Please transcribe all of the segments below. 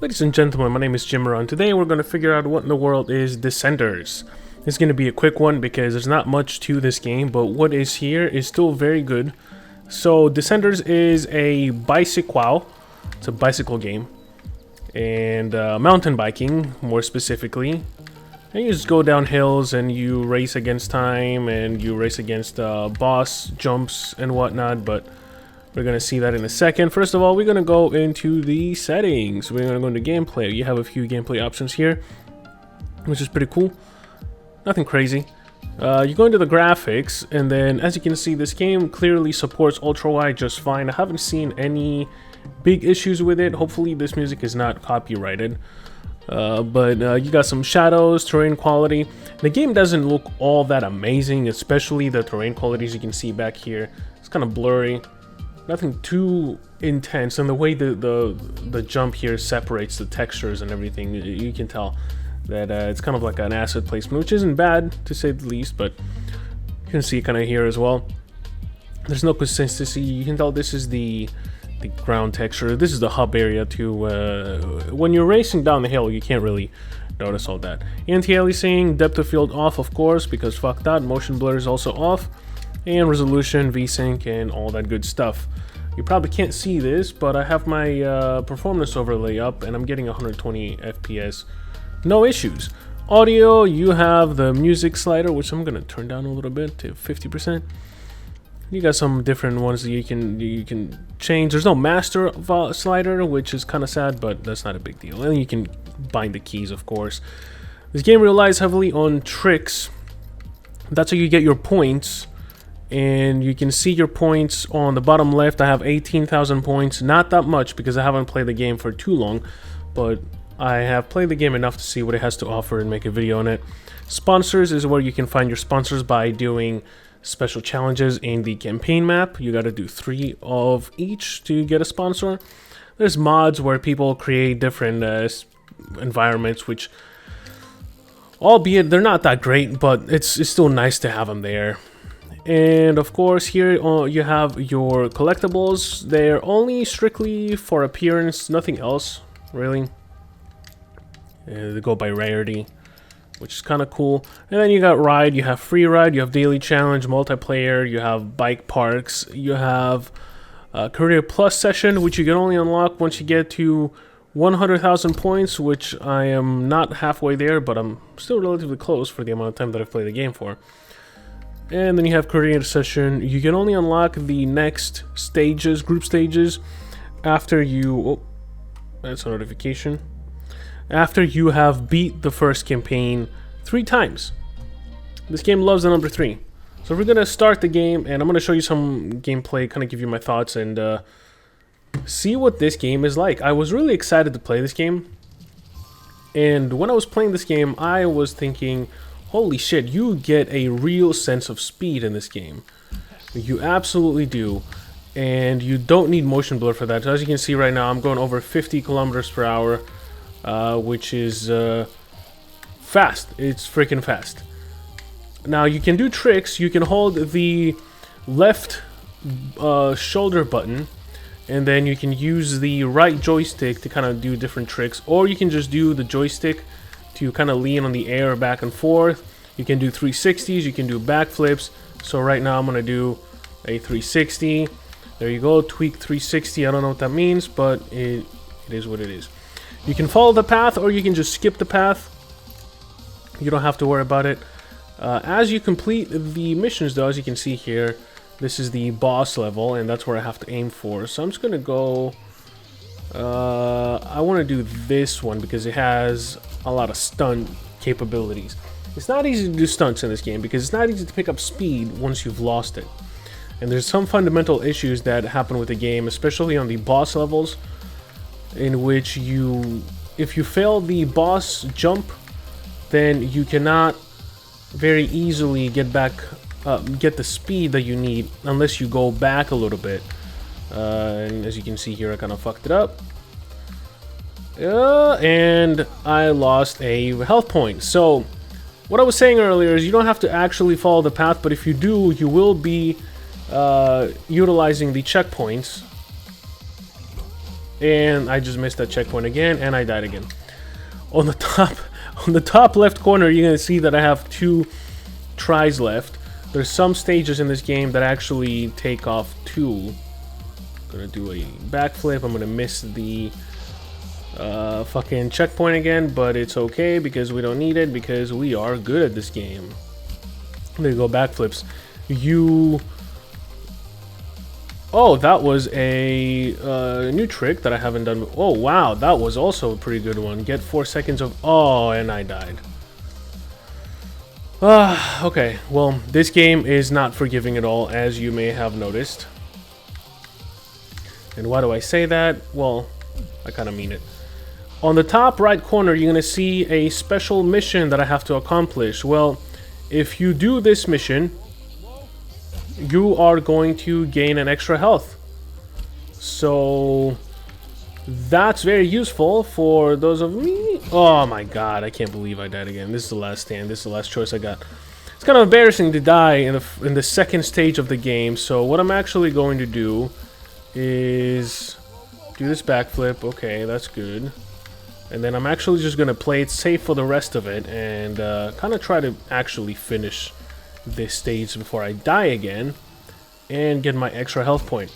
Ladies and gentlemen, my name is Jimmer, and today we're going to figure out what in the world is Descenders. It's going to be a quick one because there's not much to this game, but what is here is still very good. So Descenders is a bicycle. It's a bicycle game. And mountain biking, more specifically. And you just go down hills and you race against time and you race against boss jumps and whatnot, but we're going to see that in a second. First of all, we're going to go into the settings. We're going to go into gameplay. You have a few gameplay options here, which is pretty cool. Nothing crazy. You go into the graphics, and then as you can see, this game clearly supports ultrawide just fine. I haven't seen any big issues with it. Hopefully this music is not copyrighted. But you got some shadows, terrain quality. The game doesn't look all that amazing, especially the terrain quality, as you can see back here. It's kind of blurry. Nothing too intense, and the way the jump here separates the textures and everything, you can tell that it's kind of like an asset placement, which isn't bad to say the least, but you can see kind of here as well. There's no consistency. You can tell this is the ground texture. This is the hub area too. When you're racing down the hill, you can't really notice all that. Anti-aliasing, depth of field off, of course, because fuck that. Motion blur is also off. And resolution, VSync, and all that good stuff. You probably can't see this, but I have my performance overlay up, and I'm getting 120 FPS. No issues. Audio, you have the music slider, which I'm gonna turn down a little bit to 50%. You got some different ones that you can change. There's no master slider, which is kind of sad, but that's not a big deal. And you can bind the keys, of course. This game relies heavily on tricks. That's how you get your points. And you can see your points on the bottom left. I have 18,000 points. Not that much because I haven't played the game for too long, but I have played the game enough to see what it has to offer and make a video on it. Sponsors is where you can find your sponsors by doing special challenges in the campaign map. You got to do 3 of each to get a sponsor. There's mods where people create different environments, which, albeit they're not that great, but it's still nice to have them there. And of course here you have your collectibles. They're only strictly for appearance, nothing else really. They go by rarity, which is kind of cool. And then you got ride, you have free ride, you have daily challenge, multiplayer, you have bike parks, you have Curator Plus session, which you can only unlock once you get to 100,000 points, which I am not halfway there, but I'm still relatively close for the amount of time that I've played the game for. And then you have Curator session. You can only unlock the next stages, group stages, after you... Oh, that's a notification. After you have beat the first campaign 3 times. This game loves the number 3. So we're going to start the game, and I'm going to show you some gameplay, kind of give you my thoughts, and see what this game is like. I was really excited to play this game. And when I was playing this game, I was thinking, holy shit, you get a real sense of speed in this game. You absolutely do. And you don't need motion blur for that. So as you can see right now, I'm going over 50 kilometers per hour, which is fast. It's freaking fast. Now you can do tricks. You can hold the left shoulder button, and then you can use the right joystick to kind of do different tricks, or you can just do the joystick to kind of lean on the air back and forth. You can do 360s, you can do backflips. So right now I'm going to do a 360. There you go, tweak 360. I don't know what that means, but it is what it is. You can follow the path, or you can just skip the path. You don't have to worry about it. As you complete the missions, though, as you can see here, this is the boss level, and that's where I have to aim for. So I'm just going to go... I want to do this one because it has a lot of stunt capabilities. It's not easy to do stunts in this game because it's not easy to pick up speed once you've lost it. And there's some fundamental issues that happen with the game, especially on the boss levels, in which if you fail the boss jump, then you cannot very easily get the speed that you need unless you go back a little bit. And as you can see here, I kind of fucked it up. And I lost a health point. So what I was saying earlier is you don't have to actually follow the path, but if you do, you will be utilizing the checkpoints and I just missed that checkpoint again, and I died again. On the top left corner, you're gonna see that I have 2 tries left. There's some stages in this game that actually take off 2. I'm gonna do a backflip. I'm gonna miss the fucking checkpoint again, but it's okay because we don't need it because we are good at this game. There you go, backflips. Oh, that was a new trick that I haven't done. Oh, wow, that was also a pretty good one. Get 4 seconds of... Oh, and I died. Okay, well, this game is not forgiving at all, as you may have noticed. And why do I say that? Well, I kind of mean it. On the top right corner, you're going to see a special mission that I have to accomplish. Well, if you do this mission, you are going to gain an extra health. So that's very useful for those of me. Oh my god, I can't believe I died again. This is the last stand. This is the last choice I got. It's kind of embarrassing to die in the second stage of the game. So what I'm actually going to do is do this backflip. Okay, that's good. And then I'm actually just going to play it safe for the rest of it and kind of try to actually finish this stage before I die again and get my extra health point.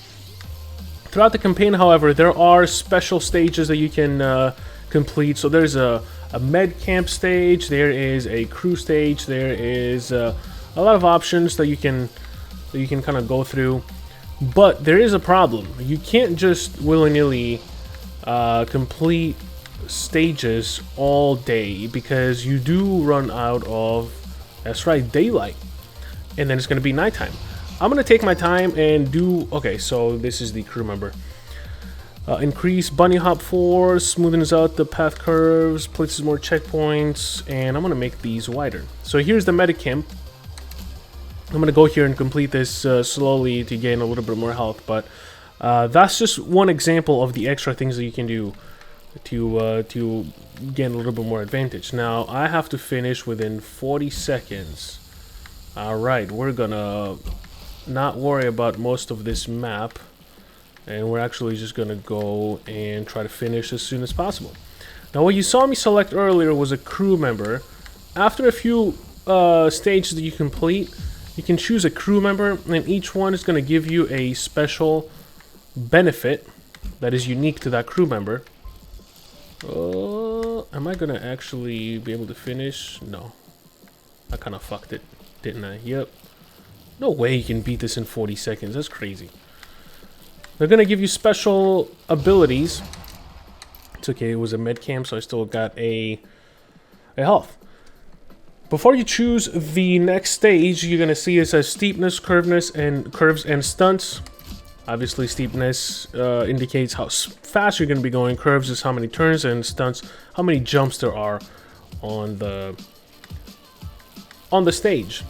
Throughout the campaign, however, there are special stages that you can complete. So there's a med camp stage, there is a crew stage, there is a lot of options that you can kind of go through. But there is a problem. You can't just willy-nilly complete stages all day because you do run out of, that's right, daylight. And then it's going to be nighttime. I'm going to take my time and do... Okay, so this is the crew member. Increase bunny hop force, smoothens out the path curves, places more checkpoints, and I'm going to make these wider. So here's the medicamp. I'm going to go here and complete this slowly to gain a little bit more health, but that's just one example of the extra things that you can do to gain a little bit more advantage. Now, I have to finish within 40 seconds. Alright, we're gonna not worry about most of this map, and we're actually just gonna go and try to finish as soon as possible. Now, what you saw me select earlier was a crew member. After a few stages that you complete, you can choose a crew member, and each one is gonna give you a special benefit that is unique to that crew member. Am I gonna actually be able to finish? No. I kind of fucked it, didn't I? Yep. No way you can beat this in 40 seconds. That's crazy. They're gonna give you special abilities. It's okay, it was a med camp, so I still got a health. Before you choose the next stage, you're gonna see it says steepness, curves, and stunts. Obviously, steepness indicates how fast you're going to be going. Curves is how many turns, and stunts how many jumps there are on the stage.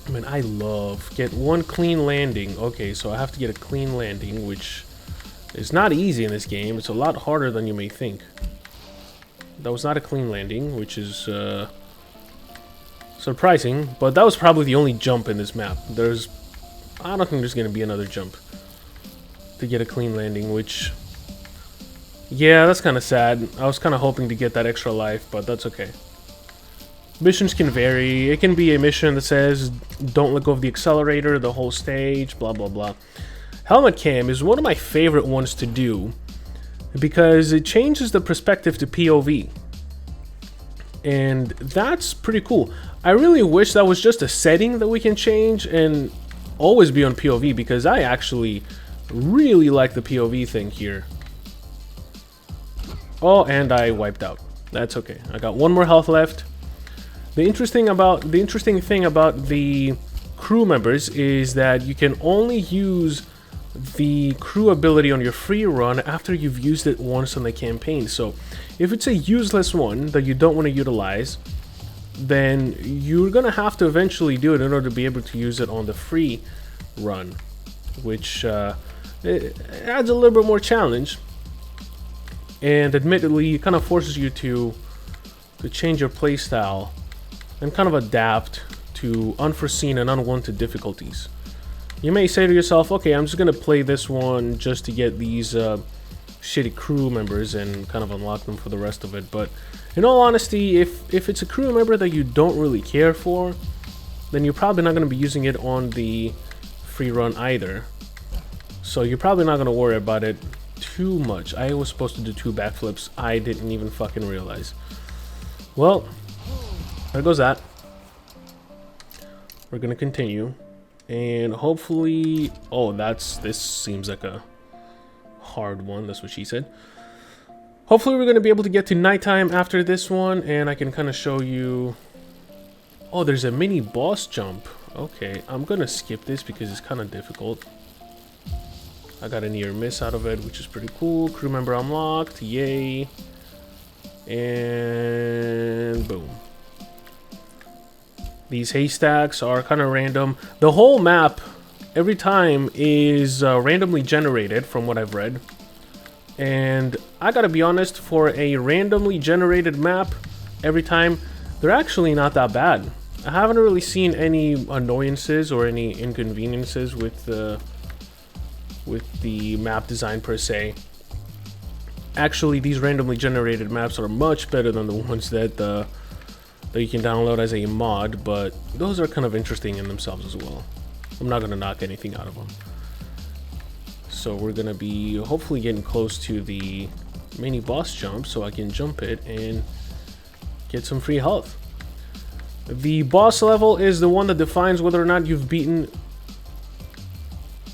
I mean, I love get one clean landing. Okay, so I have to get a clean landing, which is not easy in this game. It's a lot harder than you may think. That was not a clean landing, which is surprising, but that was probably the only jump in this map. I don't think there's going to be another jump to get a clean landing, which... Yeah, that's kind of sad. I was kind of hoping to get that extra life, but that's okay. Missions can vary. It can be a mission that says, don't let go of the accelerator, the whole stage, blah, blah, blah. Helmet cam is one of my favorite ones to do because it changes the perspective to POV. And that's pretty cool. I really wish that was just a setting that we can change and always be on POV, because I actually really like the POV thing here. Oh, and I wiped out. That's okay. I got one more health left. The interesting thing about the crew members is that you can only use the crew ability on your free run after you've used it once on the campaign. So if it's a useless one that you don't want to utilize, then you're gonna have to eventually do it in order to be able to use it on the free run, which it adds a little bit more challenge, and admittedly it kind of forces you to change your playstyle and kind of adapt to unforeseen and unwanted difficulties. You may say to yourself, okay, I'm just gonna play this one just to get these shitty crew members and kind of unlock them for the rest of it. But in all honesty, if it's a crew member that you don't really care for, then you're probably not going to be using it on the free run either. So you're probably not going to worry about it too much. I was supposed to do 2 backflips. I didn't even fucking realize. Well, there goes that. We're going to continue. And hopefully... Oh, this seems like a hard one. That's what she said. Hopefully we're going to be able to get to nighttime after this one. And I can kind of show you... Oh, there's a mini boss jump. Okay, I'm going to skip this because it's kind of difficult. I got a near miss out of it, which is pretty cool. Crew member unlocked. Yay. And boom. These haystacks are kind of random. The whole map, every time, is randomly generated from what I've read. And I gotta be honest, for a randomly generated map, every time, they're actually not that bad. I haven't really seen any annoyances or any inconveniences with the map design per se. Actually, these randomly generated maps are much better than the ones that you can download as a mod, but those are kind of interesting in themselves as well. I'm not going to knock anything out of them. So we're going to be hopefully getting close to the mini boss jump so I can jump it and get some free health. The boss level is the one that defines whether or not you've beaten...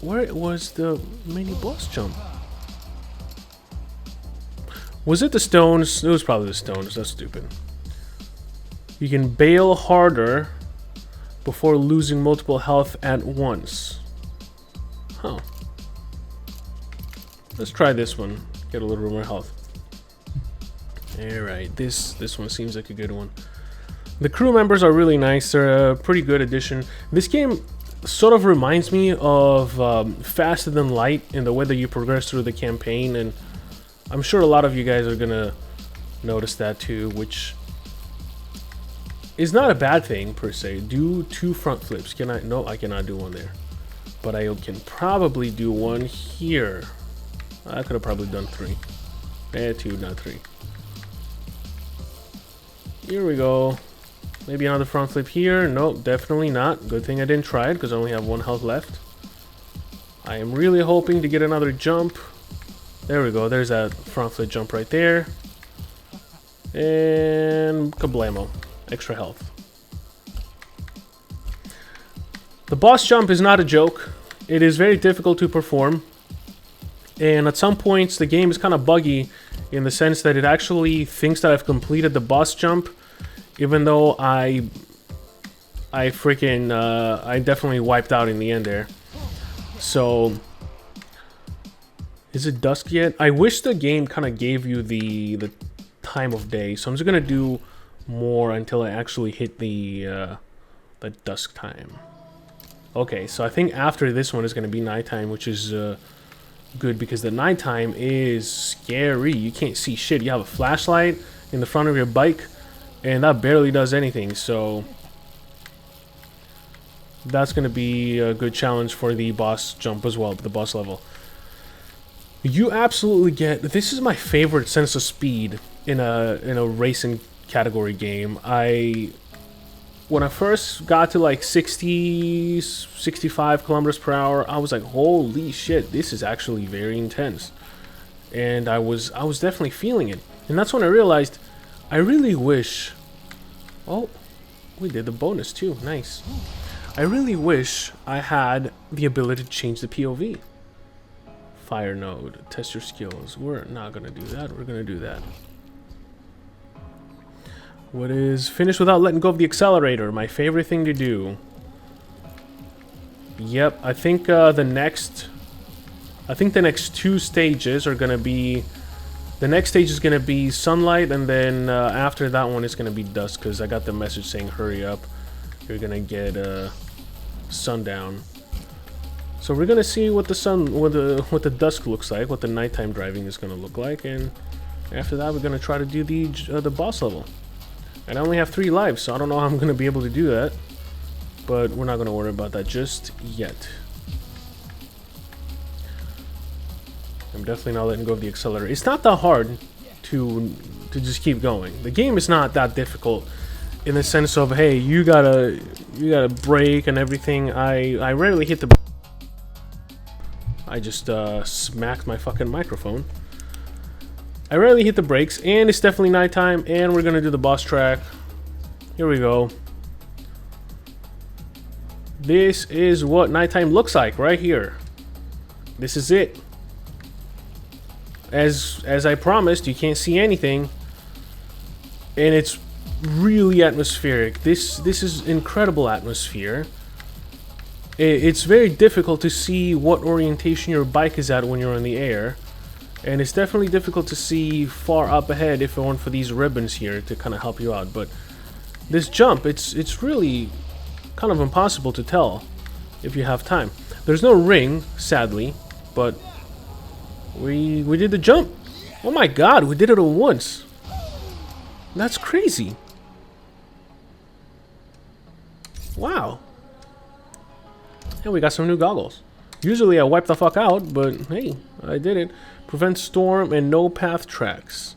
Where was the mini boss jump? Was it the stones? It was probably the stones. That's stupid. You can bail harder before losing multiple health at once. Huh. Let's try this one. Get a little bit more health. Alright, this one seems like a good one. The crew members are really nice. They're a pretty good addition. This game sort of reminds me of Faster Than Light in the way that you progress through the campaign, and I'm sure a lot of you guys are gonna notice that too, which is not a bad thing per se. Do 2 front flips. Can I? No, I cannot do one there, but I can probably do one here. I could have probably done 3. 2, not 3. Here we go. Maybe another front flip here. Nope, definitely not. Good thing I didn't try it because I only have 1 health left. I am really hoping to get another jump. There we go. There's that front flip jump right there. And kablamo. Extra health. The boss jump is not a joke. It is very difficult to perform. And at some points the game is kind of buggy in the sense that it actually thinks that I've completed the boss jump, even though I definitely wiped out in the end there. So, is it dusk yet? I wish the game kind of gave you the time of day. So I'm just gonna do more until I actually hit the dusk time. Okay, so I think after this one is gonna be nighttime, which is good because the nighttime is scary. You can't see shit. You have a flashlight in the front of your bike, and that barely does anything. So that's gonna be a good challenge for the boss jump as well, the boss level. You absolutely get... This is my favorite sense of speed in a racing category game. When I first got to like 60, 65 kilometers per hour, I was like, holy shit, this is actually very intense. And I was definitely feeling it. And that's when I realized, I really wish... Oh, we did the bonus too, nice. I really wish I had the ability to change the POV. Fire node, test your skills. We're not gonna do that, we're gonna do that. What is finish without letting go of the accelerator? My favorite thing to do. Yep, I think the next 2 stages are gonna be... The next stage is gonna be sunlight, and then after that one is gonna be dusk, because I got the message saying hurry up. You're gonna get sundown. So we're gonna see what the dusk looks like, what the nighttime driving is gonna look like, and after that we're gonna try to do the boss level. And I only have 3 lives, so I don't know how I'm gonna be able to do that, but we're not gonna worry about that just yet. I'm definitely not letting go of the accelerator. It's not that hard to just keep going. The game is not that difficult in the sense of, hey, you gotta brake and everything. I rarely hit the... I just smacked my fucking microphone. I rarely hit the brakes, and it's definitely nighttime, and we're gonna do the boss track. Here we go. This is what nighttime looks like right here. This is it. As I promised, you can't see anything, and it's really atmospheric. This is incredible atmosphere. It's very difficult to see what orientation your bike is at when you're in the air, and it's definitely difficult to see far up ahead if it weren't for these ribbons here to kind of help you out. But this jump, it's really kind of impossible to tell if you have time. There's no ring, sadly, but we did the jump. Oh my god, we did it all once. That's crazy. Wow. And we got some new goggles. Usually I wipe the fuck out, but hey, I did it. Prevent storm and no path tracks.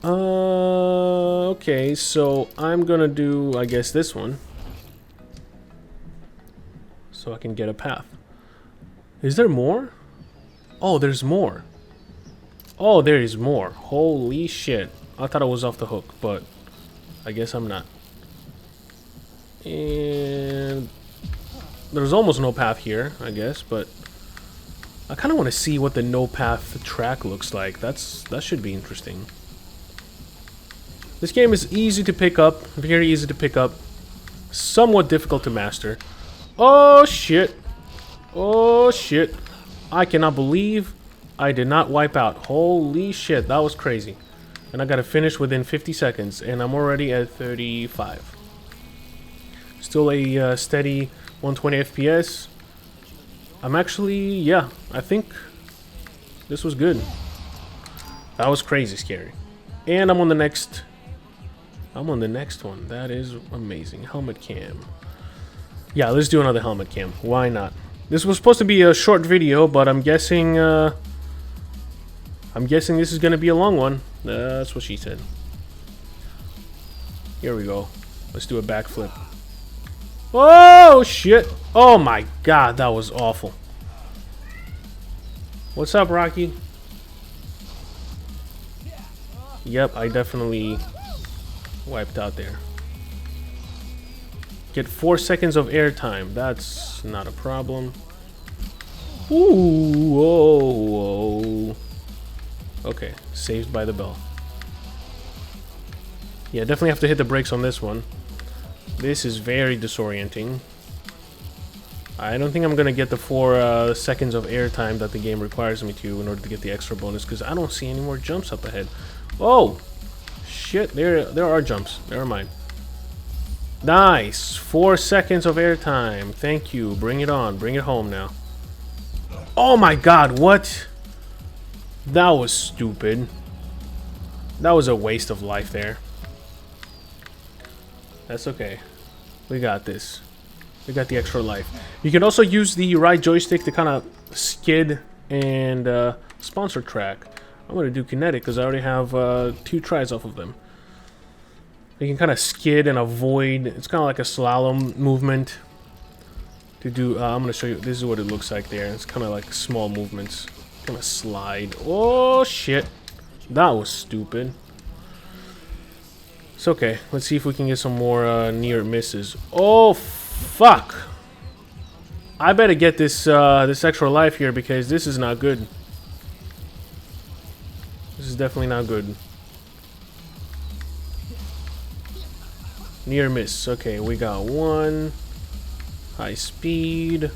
Okay, so I'm gonna do, I guess, this one. So I can get a path. Is there more? Oh, there's more. Oh, there is more. Holy shit. I thought I was off the hook, but I guess I'm not. And there's almost no path here, I guess, but I kind of want to see what the no path track looks like. That should be interesting. This game is easy to pick up, very easy to pick up, somewhat difficult to master. Oh shit. Oh shit. I cannot believe I did not wipe out. Holy shit, that was crazy. And I gotta finish within 50 seconds, and I'm already at 35. Still a steady 120 FPS. I'm actually, yeah, I think this was good. That was crazy scary. And I'm on the next one. That is amazing. Helmet cam. Yeah, let's do another helmet cam. Why not? This was supposed to be a short video, but I'm guessing this is gonna be a long one. That's what she said. Here we go. Let's do a backflip. Oh shit! Oh my god, that was awful. What's up, Rocky? Yep, I definitely wiped out there. Get 4 seconds of airtime. That's not a problem. Ooh, whoa, whoa. Okay, saved by the bell. Yeah, definitely have to hit the brakes on this one. This is very disorienting. I don't think I'm gonna get the 4 seconds of airtime that the game requires me to in order to get the extra bonus, because I don't see any more jumps up ahead. Oh! Shit, there are jumps. Never mind. Nice! 4 seconds of airtime. Thank you. Bring it on. Bring it home now. Oh my god, what? That was stupid. That was a waste of life there. That's okay. We got this. We got the extra life. You can also use the right joystick to kind of skid and sponsor track. I'm going to do kinetic because I already have 2 tries off of them. You can kind of skid and avoid. It's kind of like a slalom movement. To do, I'm going to show you. This is what it looks like there. It's kind of like small movements. Kind of slide. Oh shit. That was stupid. It's okay. Let's see if we can get some more near misses. Oh fuck! I better get this this extra life here because this is not good. This is definitely not good. Near miss. Okay, we got 1. High speed.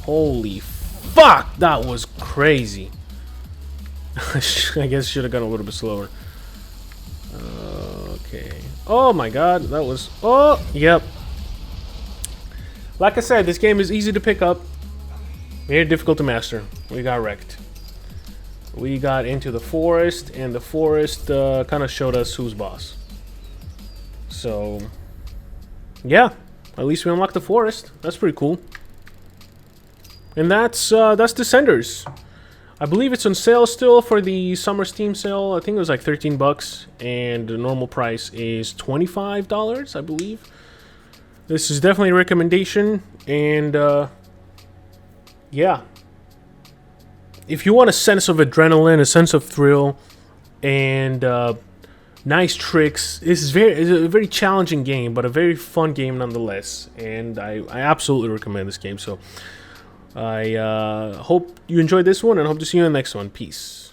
Holy fuck! That was crazy. I guess should have gone a little bit slower. Okay. Oh my god, that was... Oh, yep. Like I said, this game is easy to pick up. Very difficult to master. We got wrecked. We got into the forest, and the forest kind of showed us who's boss. So, yeah. At least we unlocked the forest. That's pretty cool. And that's Descenders. I believe it's on sale still for the summer Steam sale. I think it was like 13 bucks, and the normal price is $25, I believe. This is definitely a recommendation, and yeah. If you want a sense of adrenaline, a sense of thrill, and nice tricks, it's a very challenging game, but a very fun game nonetheless. And I absolutely recommend this game. So I hope you enjoyed this one, and hope to see you in the next one. Peace.